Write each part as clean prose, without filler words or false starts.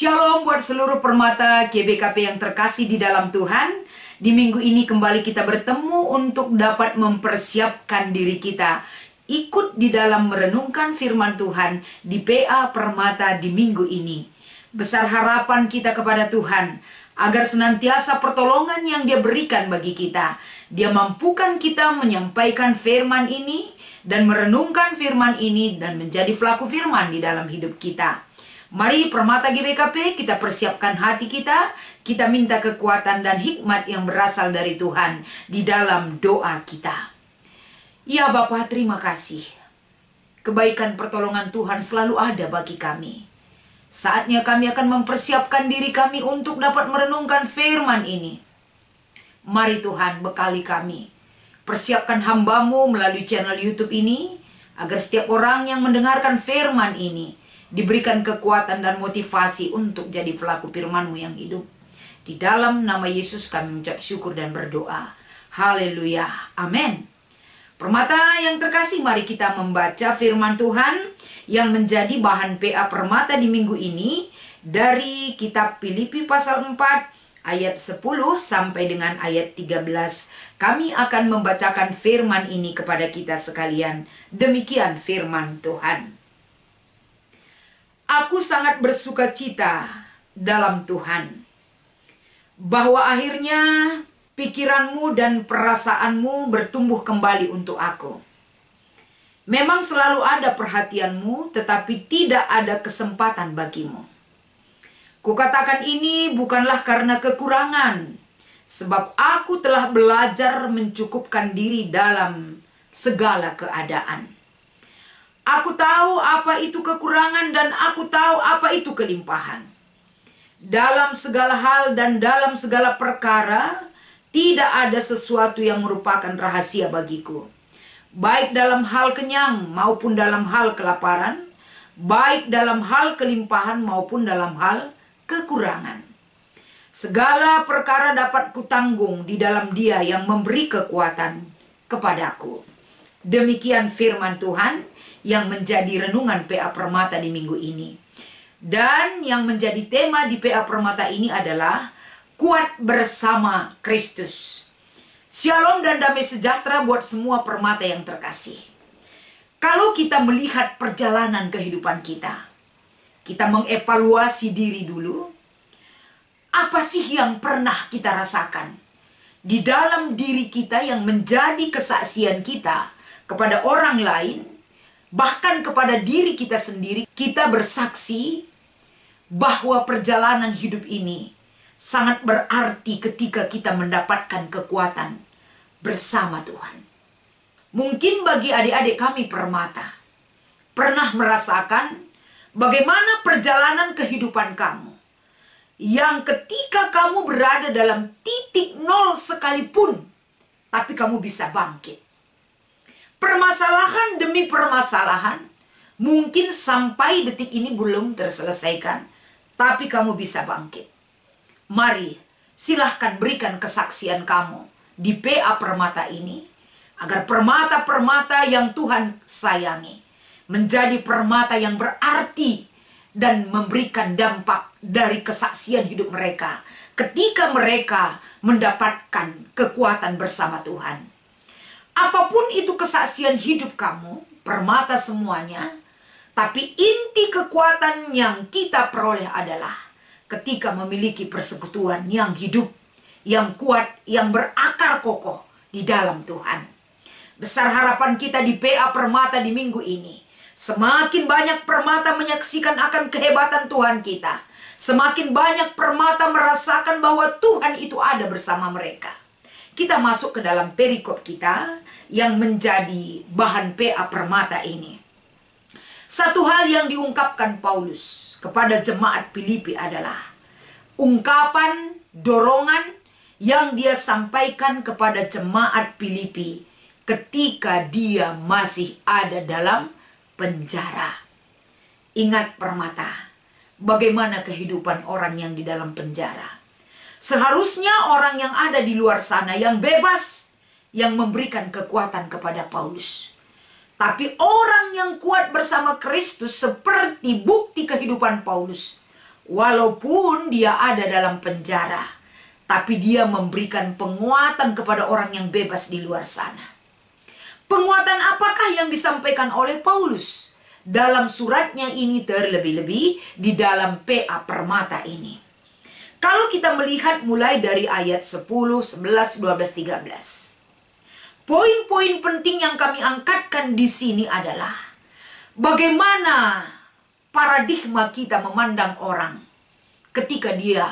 Shalom buat seluruh permata GBKP yang terkasih di dalam Tuhan. Di minggu ini kembali kita bertemu untuk dapat mempersiapkan diri kita ikut di dalam merenungkan firman Tuhan di PA Permata di minggu ini. Besar harapan kita kepada Tuhan agar senantiasa pertolongan yang Dia berikan bagi kita. Dia mampukan kita menyampaikan firman ini dan merenungkan firman ini dan menjadi pelaku firman di dalam hidup kita. Mari permata GBKP kita persiapkan hati kita. Kita minta kekuatan dan hikmat yang berasal dari Tuhan di dalam doa kita. Ya Bapa, terima kasih. Kebaikan pertolongan Tuhan selalu ada bagi kami. Saatnya kami akan mempersiapkan diri kami untuk dapat merenungkan firman ini. Mari Tuhan bekali kami. Persiapkan hamba-Mu melalui channel YouTube ini, agar setiap orang yang mendengarkan firman ini diberikan kekuatan dan motivasi untuk jadi pelaku firman-Mu yang hidup. Di dalam nama Yesus kami mengucap syukur dan berdoa. Haleluya. Amin. Permata yang terkasih, mari kita membaca firman Tuhan yang menjadi bahan PA Permata di minggu ini dari kitab Filipi pasal 4 ayat 10 sampai dengan ayat 13. Kami akan membacakan firman ini kepada kita sekalian. Demikian firman Tuhan. Aku sangat bersuka cita dalam Tuhan, bahwa akhirnya pikiranmu dan perasaanmu bertumbuh kembali untuk aku. Memang selalu ada perhatianmu, tetapi tidak ada kesempatan bagimu. Kukatakan ini bukanlah karena kekurangan, sebab aku telah belajar mencukupkan diri dalam segala keadaan. Aku tahu apa itu kekurangan dan aku tahu apa itu kelimpahan. Dalam segala hal dan dalam segala perkara, tidak ada sesuatu yang merupakan rahasia bagiku. Baik dalam hal kenyang maupun dalam hal kelaparan, baik dalam hal kelimpahan maupun dalam hal kekurangan. Segala perkara dapat kutanggung di dalam Dia yang memberi kekuatan kepadaku. Demikian firman Tuhan yang menjadi renungan PA Permata di minggu ini. Dan yang menjadi tema di PA Permata ini adalah kuat bersama Kristus. Shalom dan damai sejahtera buat semua permata yang terkasih. Kalau kita melihat perjalanan kehidupan kita, kita mengevaluasi diri dulu. Apa sih yang pernah kita rasakan di dalam diri kita yang menjadi kesaksian kita kepada orang lain, bahkan kepada diri kita sendiri? Kita bersaksi bahwa perjalanan hidup ini sangat berarti ketika kita mendapatkan kekuatan bersama Tuhan. Mungkin bagi adik-adik kami permata, pernah merasakan bagaimana perjalanan kehidupan kamu, yang ketika kamu berada dalam titik nol sekalipun, tapi kamu bisa bangkit. Permasalahan demi permasalahan mungkin sampai detik ini belum terselesaikan, tapi kamu bisa bangkit. Mari silahkan berikan kesaksian kamu di PA Permata ini, agar permata-permata yang Tuhan sayangi menjadi permata yang berarti dan memberikan dampak dari kesaksian hidup mereka ketika mereka mendapatkan kekuatan bersama Tuhan. Apapun itu kesaksian hidup kamu, permata semuanya, tapi inti kekuatan yang kita peroleh adalah ketika memiliki persekutuan yang hidup, yang kuat, yang berakar kokoh di dalam Tuhan. Besar harapan kita di PA Permata di minggu ini, semakin banyak permata menyaksikan akan kehebatan Tuhan kita, semakin banyak permata merasakan bahwa Tuhan itu ada bersama mereka. Kita masuk ke dalam perikop kita yang menjadi bahan PA Permata ini. Satu hal yang diungkapkan Paulus kepada jemaat Filipi adalah ungkapan dorongan yang dia sampaikan kepada jemaat Filipi ketika dia masih ada dalam penjara. Ingat permata, bagaimana kehidupan orang yang di dalam penjara. Seharusnya orang yang ada di luar sana yang bebas, yang memberikan kekuatan kepada Paulus. Tapi orang yang kuat bersama Kristus seperti bukti kehidupan Paulus. Walaupun dia ada dalam penjara, tapi dia memberikan penguatan kepada orang yang bebas di luar sana. Penguatan apakah yang disampaikan oleh Paulus dalam suratnya ini, terlebih-lebih di dalam PA Permata ini? Kalau kita melihat mulai dari ayat 10, 11, 12, 13. Poin-poin penting yang kami angkatkan di sini adalah bagaimana paradigma kita memandang orang ketika dia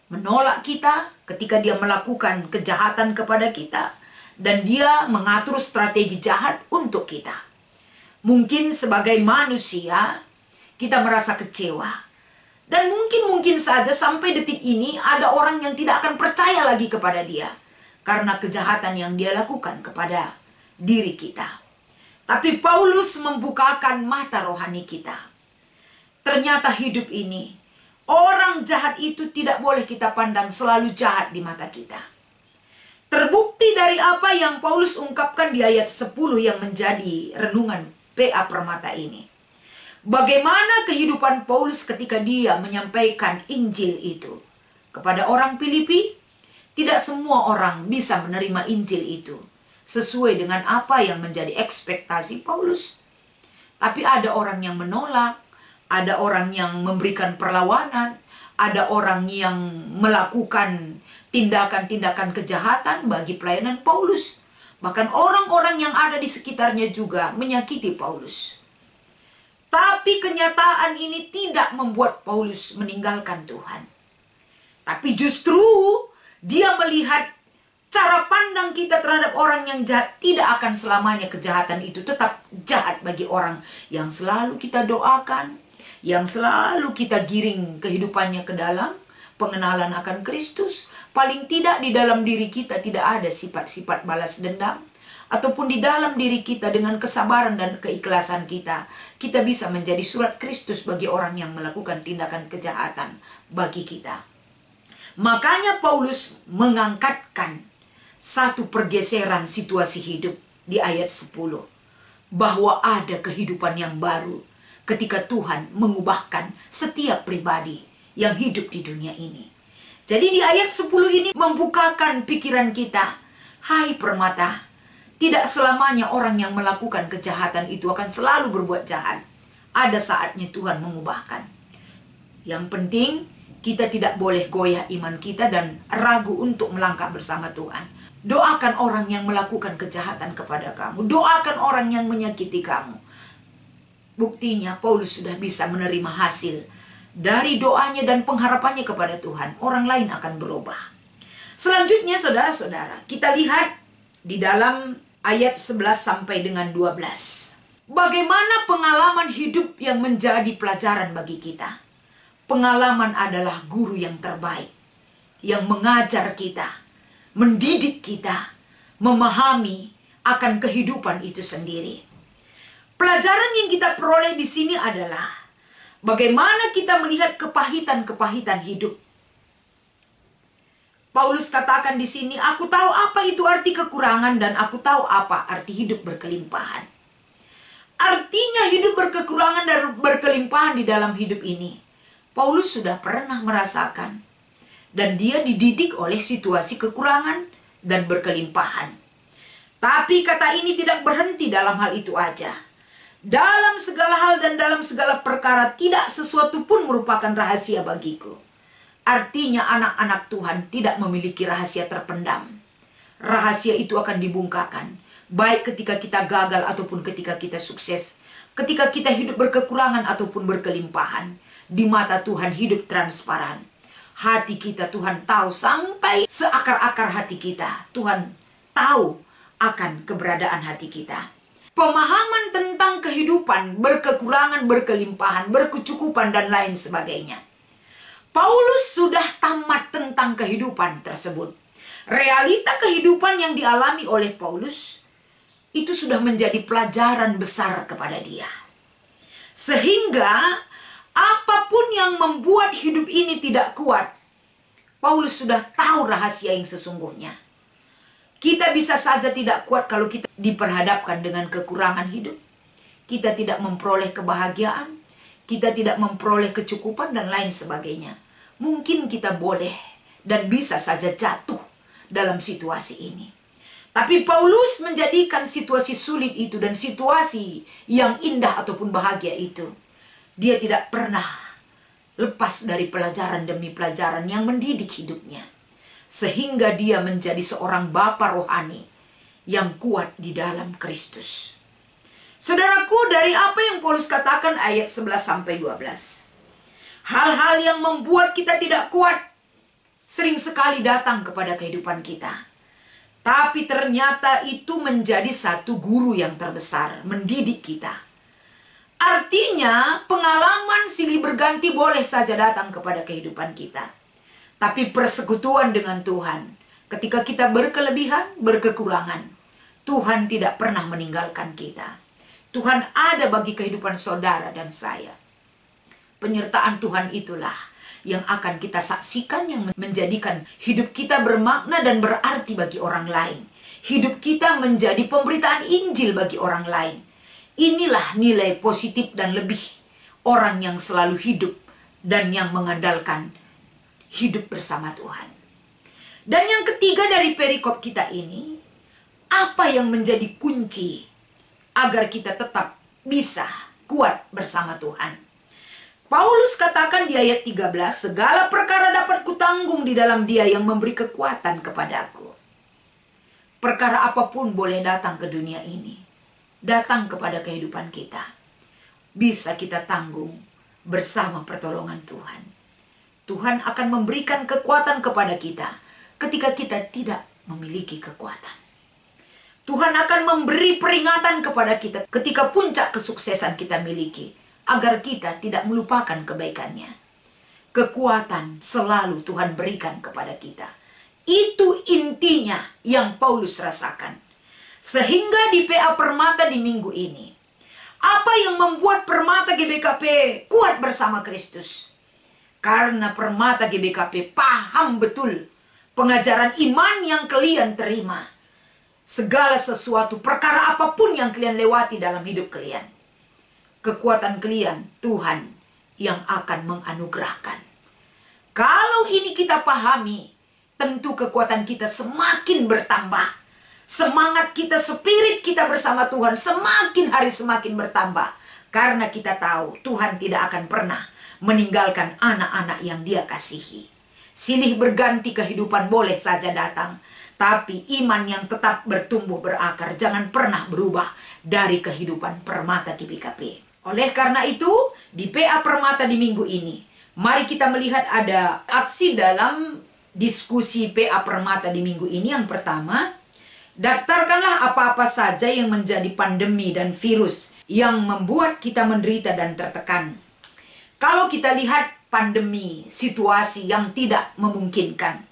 menolak kita, ketika dia melakukan kejahatan kepada kita, dan dia mengatur strategi jahat untuk kita. Mungkin sebagai manusia kita merasa kecewa. Dan mungkin saja sampai detik ini ada orang yang tidak akan percaya lagi kepada dia karena kejahatan yang dia lakukan kepada diri kita. Tapi Paulus membukakan mata rohani kita. Ternyata hidup ini, orang jahat itu tidak boleh kita pandang selalu jahat di mata kita. Terbukti dari apa yang Paulus ungkapkan di ayat 10 yang menjadi renungan PA Permata ini. Bagaimana kehidupan Paulus ketika dia menyampaikan Injil itu kepada orang Filipi? Tidak semua orang bisa menerima Injil itu sesuai dengan apa yang menjadi ekspektasi Paulus. Tapi ada orang yang menolak, ada orang yang memberikan perlawanan, ada orang yang melakukan tindakan-tindakan kejahatan bagi pelayanan Paulus. Bahkan orang-orang yang ada di sekitarnya juga menyakiti Paulus. Tapi kenyataan ini tidak membuat Paulus meninggalkan Tuhan. Tapi justru dia melihat cara pandang kita terhadap orang yang jahat tidak akan selamanya kejahatan itu tetap jahat bagi orang yang selalu kita doakan, yang selalu kita giring kehidupannya ke dalam pengenalan akan Kristus. Paling tidak di dalam diri kita tidak ada sifat-sifat balas dendam. Ataupun di dalam diri kita dengan kesabaran dan keikhlasan kita, kita bisa menjadi surat Kristus bagi orang yang melakukan tindakan kejahatan bagi kita. Makanya Paulus mengangkatkan satu pergeseran situasi hidup di ayat 10. Bahwa ada kehidupan yang baru ketika Tuhan mengubahkan setiap pribadi yang hidup di dunia ini. Jadi di ayat 10 ini membukakan pikiran kita. Hai permata, tidak selamanya orang yang melakukan kejahatan itu akan selalu berbuat jahat. Ada saatnya Tuhan mengubahkan. Yang penting kita tidak boleh goyah iman kita dan ragu untuk melangkah bersama Tuhan. Doakan orang yang melakukan kejahatan kepada kamu. Doakan orang yang menyakiti kamu. Buktinya Paulus sudah bisa menerima hasil dari doanya dan pengharapannya kepada Tuhan. Orang lain akan berubah. Selanjutnya saudara-saudara, kita lihat di dalam ayat 11 sampai dengan 12. Bagaimana pengalaman hidup yang menjadi pelajaran bagi kita? Pengalaman adalah guru yang terbaik, yang mengajar kita, mendidik kita, memahami akan kehidupan itu sendiri. Pelajaran yang kita peroleh di sini adalah bagaimana kita melihat kepahitan-kepahitan hidup. Paulus katakan di sini, aku tahu apa itu arti kekurangan dan aku tahu apa arti hidup berkelimpahan. Artinya hidup berkekurangan dan berkelimpahan di dalam hidup ini. Paulus sudah pernah merasakan. Dan dia dididik oleh situasi kekurangan dan berkelimpahan. Tapi kata ini tidak berhenti dalam hal itu aja. Dalam segala hal dan dalam segala perkara tidak sesuatu pun merupakan rahasia bagiku. Artinya anak-anak Tuhan tidak memiliki rahasia terpendam. Rahasia itu akan dibungkakan. Baik ketika kita gagal ataupun ketika kita sukses. Ketika kita hidup berkekurangan ataupun berkelimpahan. Di mata Tuhan hidup transparan. Hati kita Tuhan tahu sampai seakar-akar hati kita. Tuhan tahu akan keberadaan hati kita. Pemahaman tentang kehidupan berkekurangan, berkelimpahan, berkecukupan dan lain sebagainya. Paulus sudah tamat tentang kehidupan tersebut. Realita kehidupan yang dialami oleh Paulus itu sudah menjadi pelajaran besar kepada dia. Sehingga apapun yang membuat hidup ini tidak kuat, Paulus sudah tahu rahasia yang sesungguhnya. Kita bisa saja tidak kuat kalau kita diperhadapkan dengan kekurangan hidup. Kita tidak memperoleh kebahagiaan. kita tidak memperoleh kecukupan dan lain sebagainya. Mungkin kita boleh dan bisa saja jatuh dalam situasi ini. Tapi Paulus menjadikan situasi sulit itu dan situasi yang indah ataupun bahagia itu, dia tidak pernah lepas dari pelajaran demi pelajaran yang mendidik hidupnya. Sehingga dia menjadi seorang bapa rohani yang kuat di dalam Kristus. Saudaraku, dari apa yang Paulus katakan ayat 11-12. Hal-hal yang membuat kita tidak kuat sering sekali datang kepada kehidupan kita. Tapi ternyata itu menjadi satu guru yang terbesar, mendidik kita. Artinya pengalaman silih berganti boleh saja datang kepada kehidupan kita. Tapi persekutuan dengan Tuhan, ketika kita berkelebihan, berkekurangan, Tuhan tidak pernah meninggalkan kita. Tuhan ada bagi kehidupan saudara dan saya. Penyertaan Tuhan itulah yang akan kita saksikan, yang menjadikan hidup kita bermakna dan berarti bagi orang lain. Hidup kita menjadi pemberitaan Injil bagi orang lain. Inilah nilai positif dan lebih orang yang selalu hidup dan yang mengandalkan hidup bersama Tuhan. Dan yang ketiga dari perikop kita ini, apa yang menjadi kunci agar kita tetap bisa kuat bersama Tuhan? Paulus katakan di ayat 13, segala perkara dapat kutanggung di dalam Dia yang memberi kekuatan kepadaku. Perkara apapun boleh datang ke dunia ini, datang kepada kehidupan kita, bisa kita tanggung bersama pertolongan Tuhan. Tuhan akan memberikan kekuatan kepada kita ketika kita tidak memiliki kekuatan. Tuhan akan memberi peringatan kepada kita ketika puncak kesuksesan kita miliki, agar kita tidak melupakan kebaikannya. Kekuatan selalu Tuhan berikan kepada kita. Itu intinya yang Paulus rasakan. Sehingga di PA Permata di minggu ini, apa yang membuat Permata GBKP kuat bersama Kristus? Karena Permata GBKP paham betul pengajaran iman yang kalian terima. Segala sesuatu, perkara apapun yang kalian lewati dalam hidup kalian, kekuatan kalian Tuhan yang akan menganugerahkan. Kalau ini kita pahami, tentu kekuatan kita semakin bertambah. Semangat kita, spirit kita bersama Tuhan semakin hari semakin bertambah. Karena kita tahu Tuhan tidak akan pernah meninggalkan anak-anak yang Dia kasihi. Silih berganti kehidupan boleh saja datang, tapi iman yang tetap bertumbuh berakar jangan pernah berubah dari kehidupan Permata GBKP. Oleh karena itu, di PA Permata di minggu ini, mari kita melihat ada aksi dalam diskusi PA Permata di minggu ini. Yang pertama, daftarkanlah apa-apa saja yang menjadi pandemi dan virus yang membuat kita menderita dan tertekan. Kalau kita lihat pandemi, situasi yang tidak memungkinkan,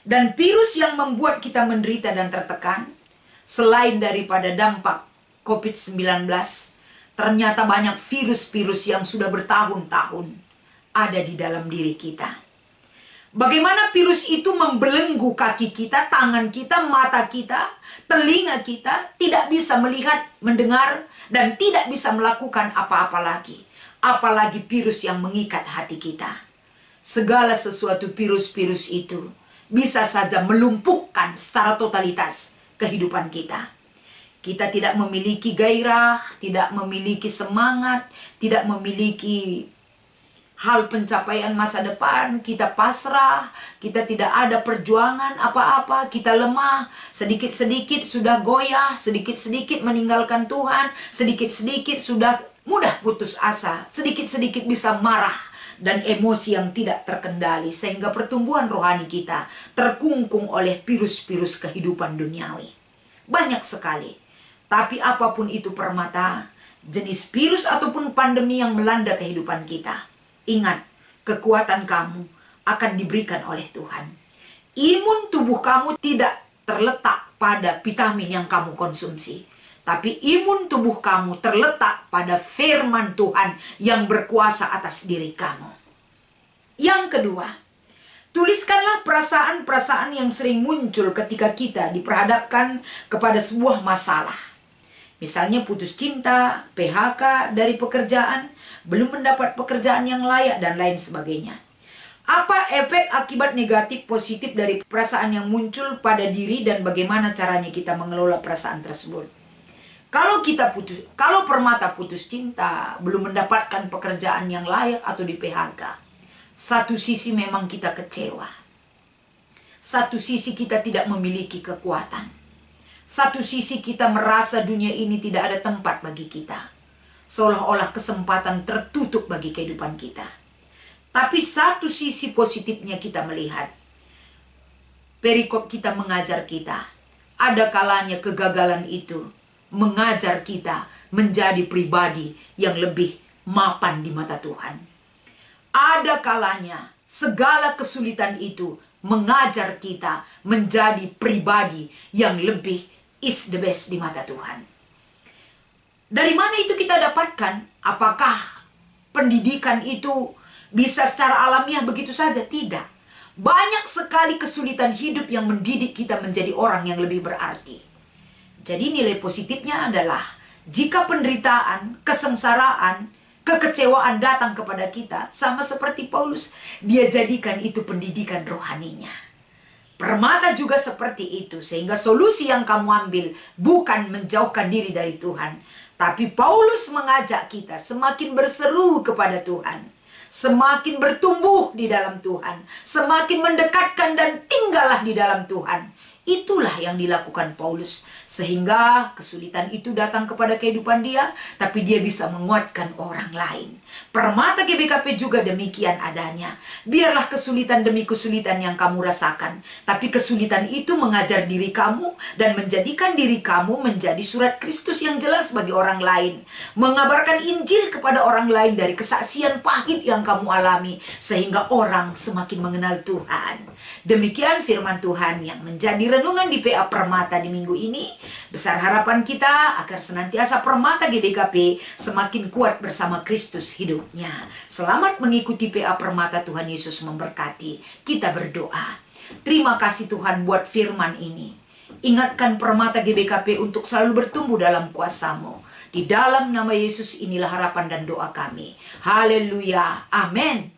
dan virus yang membuat kita menderita dan tertekan, selain daripada dampak COVID-19, ternyata banyak virus-virus yang sudah bertahun-tahun ada di dalam diri kita. Bagaimana virus itu membelenggu kaki kita, tangan kita, mata kita, telinga kita, tidak bisa melihat, mendengar, dan tidak bisa melakukan apa-apa lagi. Apalagi virus yang mengikat hati kita. Segala sesuatu virus-virus itu bisa saja melumpuhkan secara totalitas kehidupan kita. Kita tidak memiliki gairah, tidak memiliki semangat, tidak memiliki hal pencapaian masa depan. Kita pasrah, kita tidak ada perjuangan apa-apa, kita lemah, sedikit-sedikit sudah goyah, sedikit-sedikit meninggalkan Tuhan, sedikit-sedikit sudah mudah putus asa, sedikit-sedikit bisa marah dan emosi yang tidak terkendali, sehingga pertumbuhan rohani kita terkungkung oleh virus-virus kehidupan duniawi. Banyak sekali. Tapi apapun itu Permata, jenis virus ataupun pandemi yang melanda kehidupan kita, ingat, kekuatan kamu akan diberikan oleh Tuhan. Imun tubuh kamu tidak terletak pada vitamin yang kamu konsumsi, tapi imun tubuh kamu terletak pada firman Tuhan yang berkuasa atas diri kamu. Yang kedua, tuliskanlah perasaan-perasaan yang sering muncul ketika kita diperhadapkan kepada sebuah masalah. Misalnya putus cinta, PHK dari pekerjaan, belum mendapat pekerjaan yang layak, dan lain sebagainya. Apa efek akibat negatif positif dari perasaan yang muncul pada diri dan bagaimana caranya kita mengelola perasaan tersebut? Kalau Permata putus cinta, belum mendapatkan pekerjaan yang layak atau di PHK, satu sisi memang kita kecewa. Satu sisi kita tidak memiliki kekuatan. Satu sisi kita merasa dunia ini tidak ada tempat bagi kita. Seolah-olah kesempatan tertutup bagi kehidupan kita. Tapi satu sisi positifnya kita melihat. Perikop kita mengajar kita. Ada kalanya kegagalan itu mengajar kita menjadi pribadi yang lebih mapan di mata Tuhan. Ada kalanya segala kesulitan itu mengajar kita menjadi pribadi yang lebih is the best di mata Tuhan. Dari mana itu kita dapatkan? Apakah pendidikan itu bisa secara alamiah begitu saja? Tidak. Banyak sekali kesulitan hidup yang mendidik kita menjadi orang yang lebih berarti. Jadi nilai positifnya adalah jika penderitaan, kesengsaraan, kekecewaan datang kepada kita, sama seperti Paulus, dia jadikan itu pendidikan rohaninya. Permata juga seperti itu, sehingga solusi yang kamu ambil bukan menjauhkan diri dari Tuhan, tapi Paulus mengajak kita semakin berseru kepada Tuhan, semakin bertumbuh di dalam Tuhan, semakin mendekatkan dan tinggallah di dalam Tuhan. Itulah yang dilakukan Paulus, sehingga kesulitan itu datang kepada kehidupan dia, tapi dia bisa menguatkan orang lain. Permata GBKP juga demikian adanya. Biarlah kesulitan demi kesulitan yang kamu rasakan, tapi kesulitan itu mengajar diri kamu dan menjadikan diri kamu menjadi surat Kristus yang jelas bagi orang lain. Mengabarkan Injil kepada orang lain dari kesaksian pahit yang kamu alami, sehingga orang semakin mengenal Tuhan. Demikian firman Tuhan yang menjadi renungan di PA Permata di minggu ini. Besar harapan kita agar senantiasa Permata GBKP semakin kuat bersama Kristus hidupnya. Selamat mengikuti PA Permata. Tuhan Yesus memberkati. Kita berdoa. Terima kasih Tuhan buat firman ini. Ingatkan Permata GBKP untuk selalu bertumbuh dalam kuasa-Mu. Di dalam nama Yesus inilah harapan dan doa kami. Haleluya. Amin.